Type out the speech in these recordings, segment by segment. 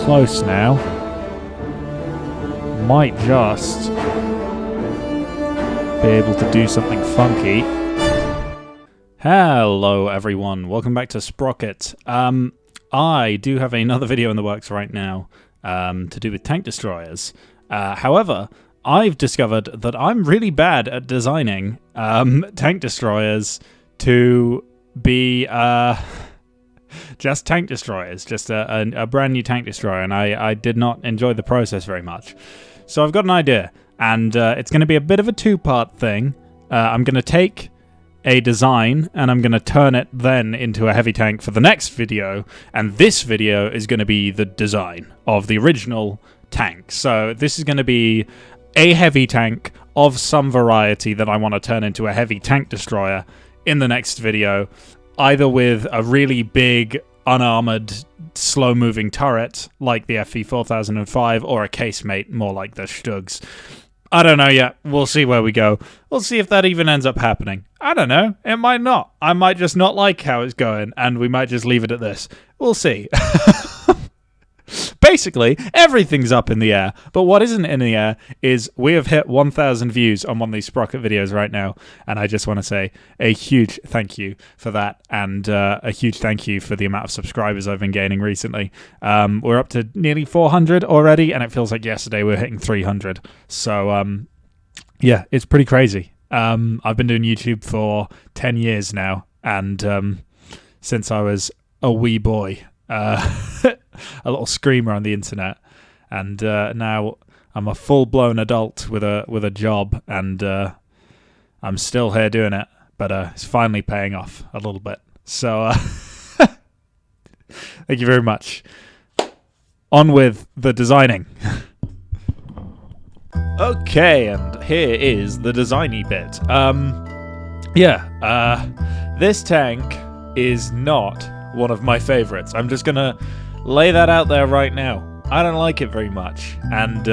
close now. Might just be able to do something funky. Hello everyone, welcome back to Sprocket. I do have another video in the works right now to do with tank destroyers. However, I've discovered that I'm really bad at designing tank destroyers to be just tank destroyers, just a brand new tank destroyer, and I did not enjoy the process very much. So I've got an idea, and it's going to be a bit of a two-part thing. I'm going to take a design, and I'm going to turn it then into a heavy tank for the next video, and this video is going to be the design of the original tank. So this is going to be a heavy tank of some variety that I want to turn into a heavy tank destroyer in the next video, either with a really big, unarmored, slow-moving turret like the FV4005, or a casemate more like the Stugs. I don't know yet. We'll see where we go. We'll see if that even ends up happening. I don't know. It might not. I might just not like how it's going, and we might just leave it at this. We'll see. Basically, everything's up in the air, but what isn't in the air is we have hit 1,000 views on one of these Sprocket videos right now, and I just want to say a huge thank you for that, and a huge thank you for the amount of subscribers I've been gaining recently. We're up to nearly 400 already, and it feels like yesterday we were hitting 300, so yeah, it's pretty crazy. I've been doing YouTube for 10 years now, and since I was a wee boy, a little screamer on the internet, and now I'm a full-blown adult with a job, and I'm still here doing it, but it's finally paying off a little bit. So thank you very much. On with the designing. Okay, and here is the designy bit. This tank is not one of my favorites. I'm just gonna lay that out there right now. I don't like it very much, and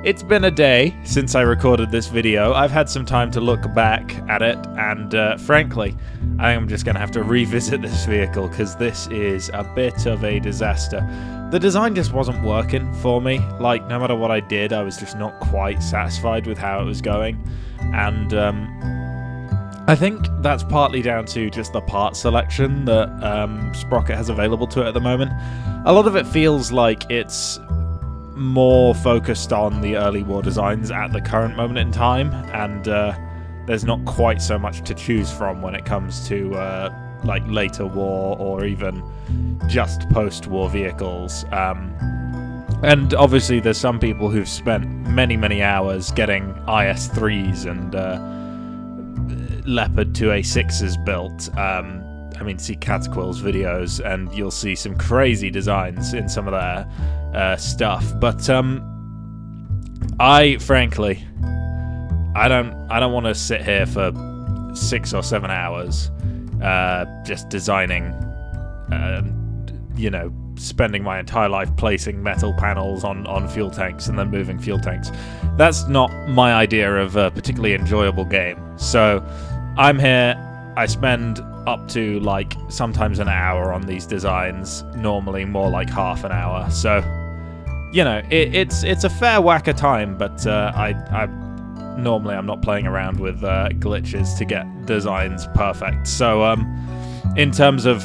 it's been a day since I recorded this video. I've had some time to look back at it, and frankly, I am just gonna have to revisit this vehicle because this is a bit of a disaster. The design just wasn't working for me. Like, no matter what I did, I was just not quite satisfied with how it was going, and I think that's partly down to just the part selection that Sprocket has available to it at the moment. A lot of it feels like it's more focused on the early war designs at the current moment in time, and there's not quite so much to choose from when it comes to like later war or even just post-war vehicles. And obviously there's some people who've spent many hours getting IS-3s and Leopard 2A6s built. I mean, see Catquill's videos and you'll see some crazy designs in some of their stuff. But I frankly, I don't want to sit here for 6 or 7 hours just designing, you know, spending my entire life placing metal panels on fuel tanks and then moving fuel tanks. That's not my idea of a particularly enjoyable game. So I'm here, I spend up to like sometimes an hour on these designs, normally more like half an hour. So, you know, it's a fair whack of time, but normally I'm not playing around with glitches to get designs perfect. So in terms of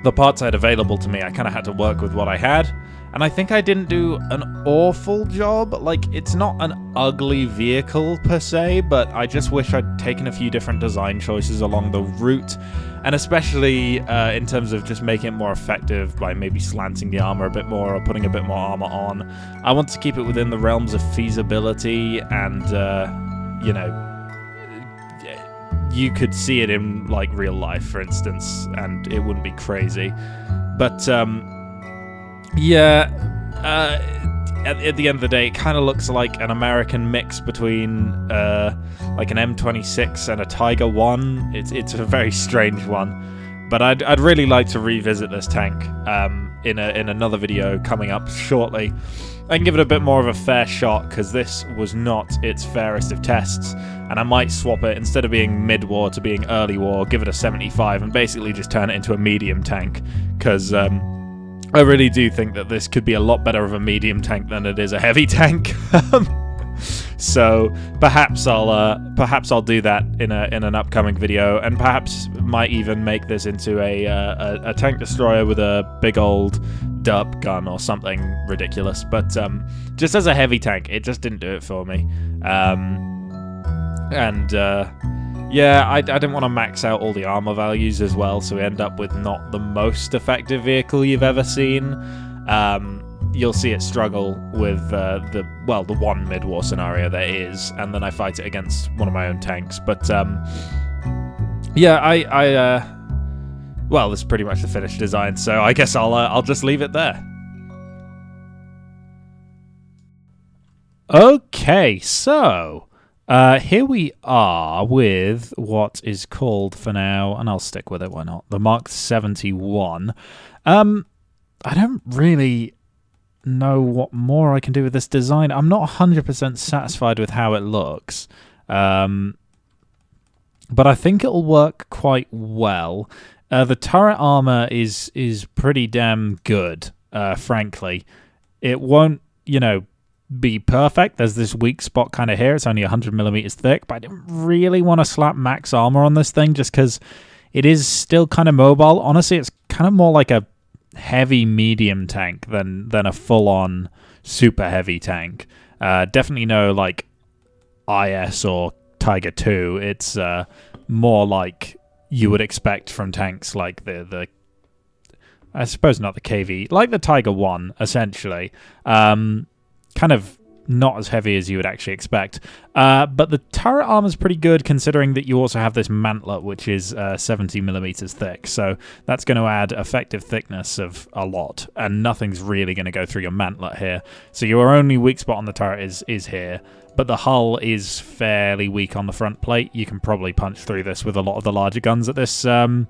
the parts I had available to me, I kind of had to work with what I had, and I think I didn't do an awful job. Like, it's not an ugly vehicle per se, but I just wish I'd taken a few different design choices along the route, and especially in terms of just making it more effective by maybe slanting the armor a bit more or putting a bit more armor on. I want to keep it within the realms of feasibility, and you know, you could see it in like real life, for instance, and it wouldn't be crazy. But yeah, at the end of the day, it kind of looks like an American mix between like an M26 and a Tiger 1. It's a very strange one, but I'd really like to revisit this tank in another video coming up shortly. I can give it a bit more of a fair shot, because this was not its fairest of tests, and I might swap it, instead of being mid-war to being early war, give it a 75 and basically just turn it into a medium tank, because I really do think that this could be a lot better of a medium tank than it is a heavy tank. So perhaps I'll do that in an upcoming video, and perhaps might even make this into a tank destroyer with a big old derp gun or something ridiculous. But just as a heavy tank, it just didn't do it for me. Yeah, I didn't want to max out all the armor values as well, so we end up with not the most effective vehicle you've ever seen. You'll see it struggle with the one mid-war scenario there is, and then I fight it against one of my own tanks. But yeah, well, this is pretty much the finished design, so I guess I'll just leave it there. Okay, so here we are with what is called for now, and I'll stick with it, why not? The Mark 71. I don't really know what more I can do with this design. I'm not 100% satisfied with how it looks, but I think it'll work quite well. The turret armor is pretty damn good, frankly. It won't, be perfect. There's this weak spot kind of here. It's only 100 millimeters thick, but I didn't really want to slap max armor on this thing just because it is still kind of mobile. Honestly, it's kind of more like a heavy medium tank than a full-on super heavy tank. Definitely no like IS or Tiger 2. It's more like you would expect from tanks like the I suppose not the KV, like the Tiger 1 essentially. Kind of not as heavy as you would actually expect. But the turret armor is pretty good, considering that you also have this mantlet, which is 70 millimeters thick. So that's going to add effective thickness of a lot, and nothing's really going to go through your mantlet here. So your only weak spot on the turret is here. But the hull is fairly weak on the front plate. You can probably punch through this with a lot of the larger guns at this kind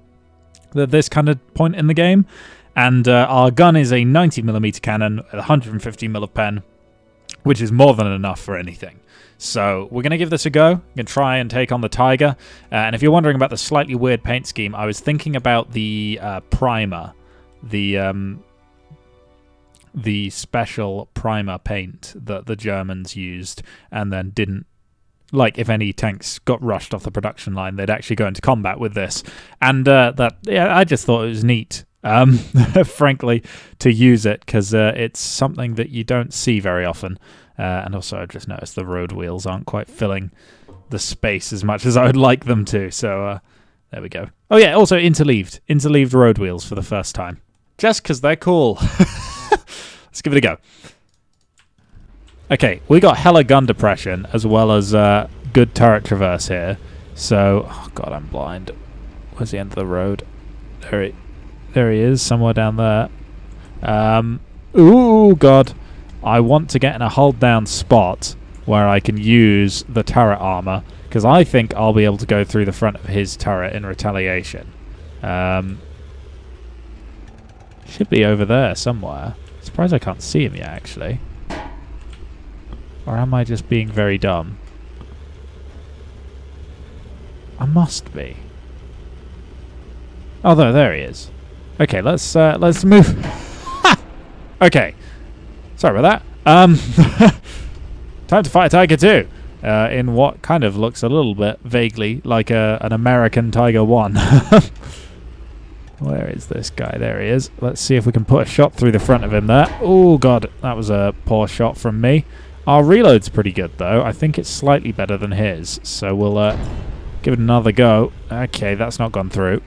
of point in the game. And our gun is a 90 millimeter cannon with 150 mil of pen, which is more than enough for anything. So we're going to give this a go. We're going to try and take on the Tiger. And if you're wondering about the slightly weird paint scheme, I was thinking about the primer, the special primer paint that the Germans used and then didn't. Like, if any tanks got rushed off the production line, they'd actually go into combat with this. And I just thought it was neat. Frankly, to use it, because it's something that you don't see very often. And also I've just noticed the road wheels aren't quite filling the space as much as I would like them to. So there we go. Oh yeah, also interleaved road wheels for the first time, just because they're cool. Let's give it a go. Okay, we got hella gun depression as well as good turret traverse here. So, oh god, I'm blind. Where's the end of the road? There he is, somewhere down there. Ooh, God. I want to get in a hold-down spot where I can use the turret armor, because I think I'll be able to go through the front of his turret in retaliation. Should be over there somewhere. Surprised I can't see him yet, actually. Or am I just being very dumb? I must be. Oh, there he is. Okay, let's move. Okay, sorry about that. Time to fight a Tiger 2 in what kind of looks a little bit vaguely like an American Tiger 1. Where is this guy? There he is. Let's see if we can put a shot through the front of him there. Oh god, that was a poor shot from me. Our reload's pretty good though. I think it's slightly better than his, so we'll give it another go. Okay, that's not gone through.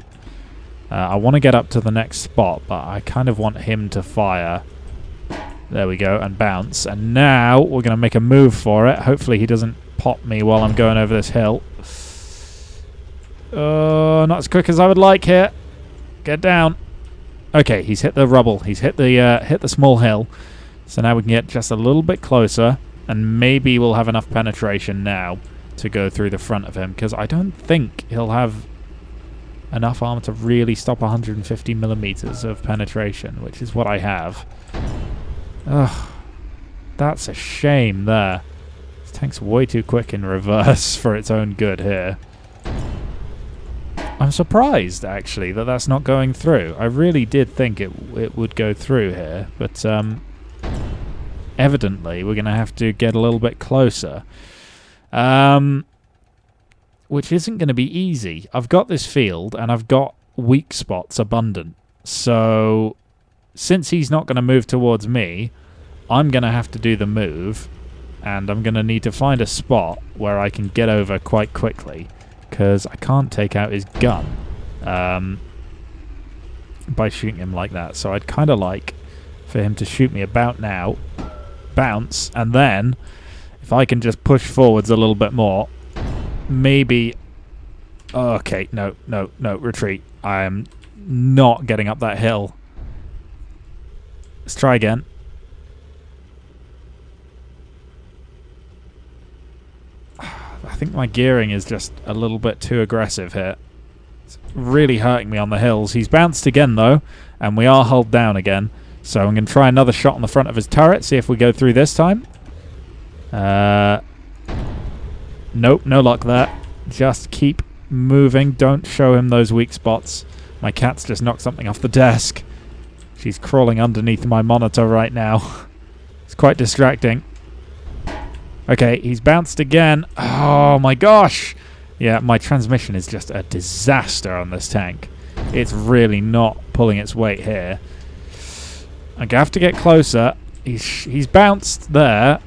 I want to get up to the next spot, but I kind of want him to fire. There we go, and bounce. And now we're going to make a move for it. Hopefully he doesn't pop me while I'm going over this hill. Not as quick as I would like here. Get down. Okay, he's hit the rubble. He's hit the small hill. So now we can get just a little bit closer, and maybe we'll have enough penetration now to go through the front of him, because I don't think he'll have enough armor to really stop 150 millimeters of penetration, which is what I have. Ugh, that's a shame there. This tank's way too quick in reverse for its own good here. I'm surprised, actually, that that's not going through. I really did think it would go through here, but evidently we're going to have to get a little bit closer, which isn't going to be easy. I've got this field, and I've got weak spots abundant. So, since he's not going to move towards me, I'm going to have to do the move, and I'm going to need to find a spot where I can get over quite quickly, because I can't take out his gun by shooting him like that. So I'd kind of like for him to shoot me about now, bounce, and then if I can just push forwards a little bit more, maybe... Okay, no, retreat. I am not getting up that hill. Let's try again. I think my gearing is just a little bit too aggressive here. It's really hurting me on the hills. He's bounced again, though, and we are hulled down again. So I'm going to try another shot on the front of his turret, see if we go through this time. Nope, no luck there. Just keep moving. Don't show him those weak spots. My cat's just knocked something off the desk. She's crawling underneath my monitor right now. It's quite distracting. Okay, he's bounced again. Oh my gosh! Yeah, my transmission is just a disaster on this tank. It's really not pulling its weight here. I'm gonna have to get closer. He's bounced there.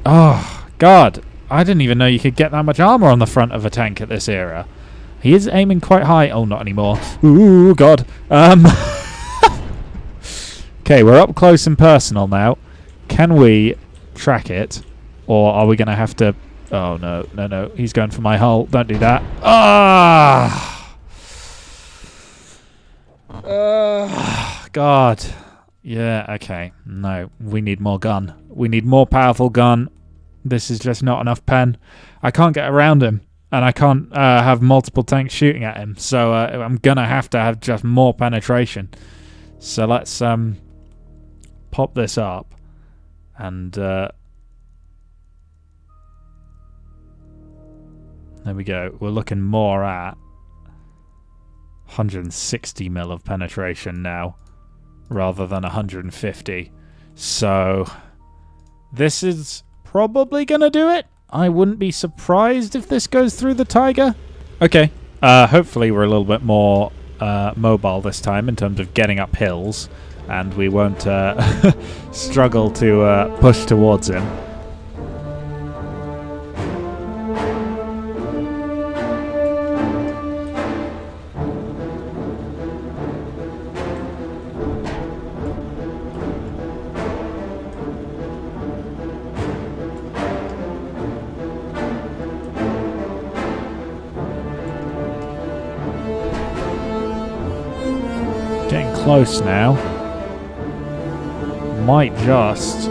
Oh god! I didn't even know you could get that much armor on the front of a tank at this era. He is aiming quite high. Oh, not anymore. Ooh, god. Okay, we're up close and personal now. Can we track it, or are we going to have to... Oh, no. He's going for my hull. Don't do that. God. Yeah, okay. No, we need more gun. We need more powerful gun. This is just not enough pen. I can't get around him, and I can't have multiple tanks shooting at him, so I'm going to have just more penetration. So let's pop this up. And there we go. We're looking more at 160 mil of penetration now, rather than 150. So this is probably going to do it. I wouldn't be surprised if this goes through the Tiger. Okay. Hopefully we're a little bit more mobile this time in terms of getting up hills, and we won't struggle to push towards him. Getting close now. Might just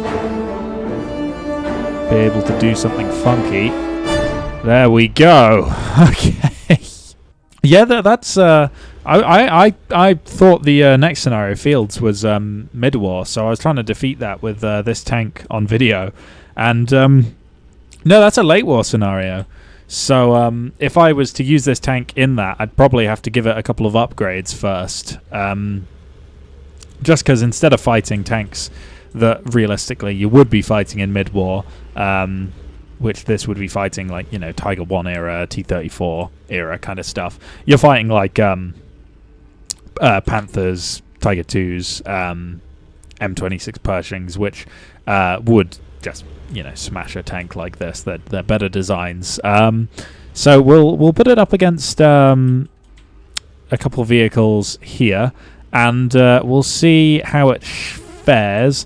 be able to do something funky. There we go. Okay. Yeah, that's. I thought the next scenario, Fields, was mid-war, so I was trying to defeat that with this tank on video, and no, that's a late war scenario. So if I was to use this tank in that, I'd probably have to give it a couple of upgrades first. Just because instead of fighting tanks that realistically you would be fighting in mid-war, which this would be fighting like, you know, Tiger 1 era, T-34 era kind of stuff, you're fighting like Panthers, Tiger 2s, M26 Pershings, which would just, you know, smash a tank like this. They're better designs. So we'll put it up against a couple of vehicles here, and we'll see how it fares.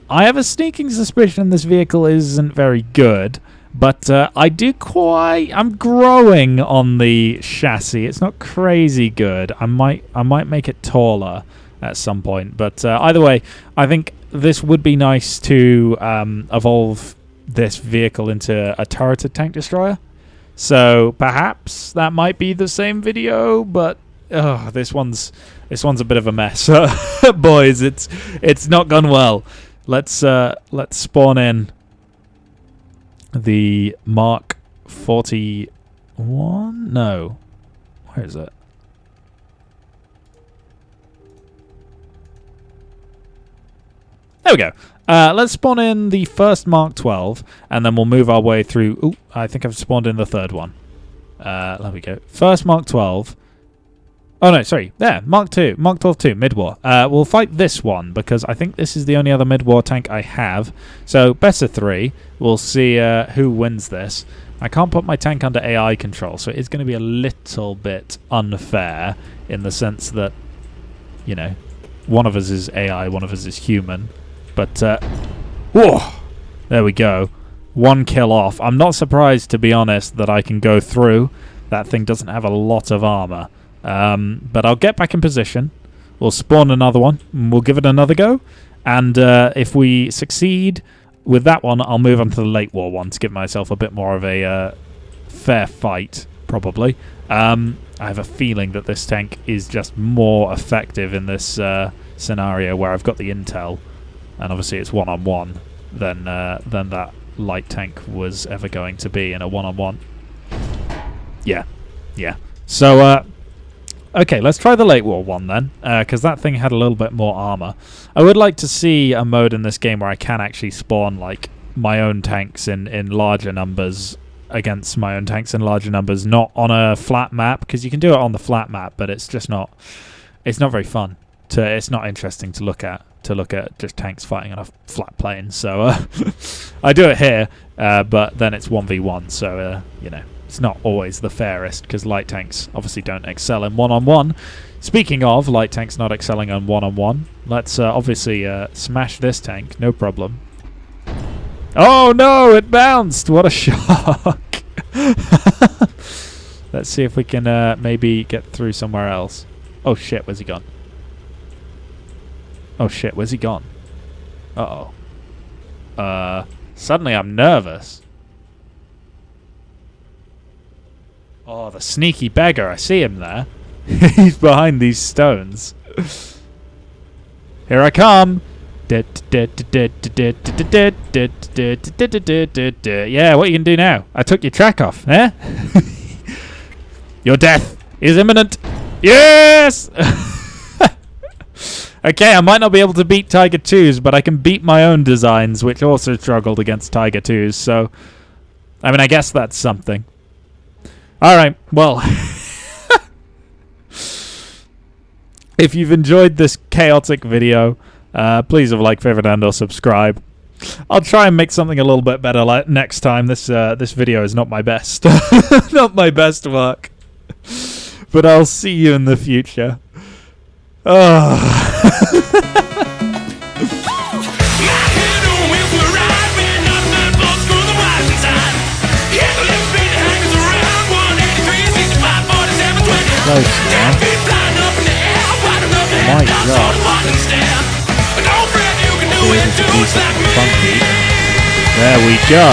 I have a sneaking suspicion this vehicle isn't very good, but I'm growing on the chassis. It's not crazy good. I might make it taller at some point, but either way, I think this would be nice to evolve this vehicle into a turreted tank destroyer. So perhaps that might be the same video, but this one's a bit of a mess. Boys, it's not gone well. Let's spawn in the Mark 40 one? No. Where is it? There we go. Let's spawn in the first Mark 12, and then we'll move our way through. Ooh, I think I've spawned in the third one. There we go. First Mark 12. Oh, no, sorry. There, Mark 2. Mark 12 2, mid-war. We'll fight this one, because I think this is the only other mid-war tank I have. So, best of 3. We'll see who wins this. I can't put my tank under AI control, so it's going to be a little bit unfair in the sense that, you know, one of us is AI, one of us is human. But, whoa! There we go. 1 kill off. I'm not surprised, to be honest, that I can go through. That thing doesn't have a lot of armor. But I'll get back in position. We'll spawn another one, and we'll give it another go. And if we succeed with that one, I'll move on to the late war one to give myself a bit more of a fair fight, probably. I have a feeling that this tank is just more effective in this scenario where I've got the intel. And obviously it's one-on-one than that light tank was ever going to be in a one-on-one. Yeah. So, okay, let's try the late war one then, because that thing had a little bit more armor. I would like to see a mode in this game where I can actually spawn, like, my own tanks in larger numbers against my own tanks in larger numbers, not on a flat map, because you can do it on the flat map, but it's just not... It's not very fun. It's not interesting to look at just tanks fighting on a flat plane. So I do it here, but then it's 1v1, so you know, it's not always the fairest because light tanks obviously don't excel in one-on-one. Speaking of light tanks not excelling on one-on-one, let's obviously smash this tank, no problem. Oh no, it bounced! What a shock! Let's see if we can maybe get through somewhere else. Oh shit, where's he gone? Oh shit, where's he gone? Uh-oh. Suddenly I'm nervous. Oh, the sneaky beggar. I see him there. He's behind these stones. Here I come. Yeah, what you can do now? I took your track off, eh? Your death is imminent. Yes! Okay, I might not be able to beat Tiger 2's, but I can beat my own designs, which also struggled against Tiger 2's, so... I mean, I guess that's something. Alright, well... If you've enjoyed this chaotic video, please have a like, favorite, and or subscribe. I'll try and make something a little bit better next time. This video is not my best. Not my best work. But I'll see you in the future. Close, yeah. My God. There we go.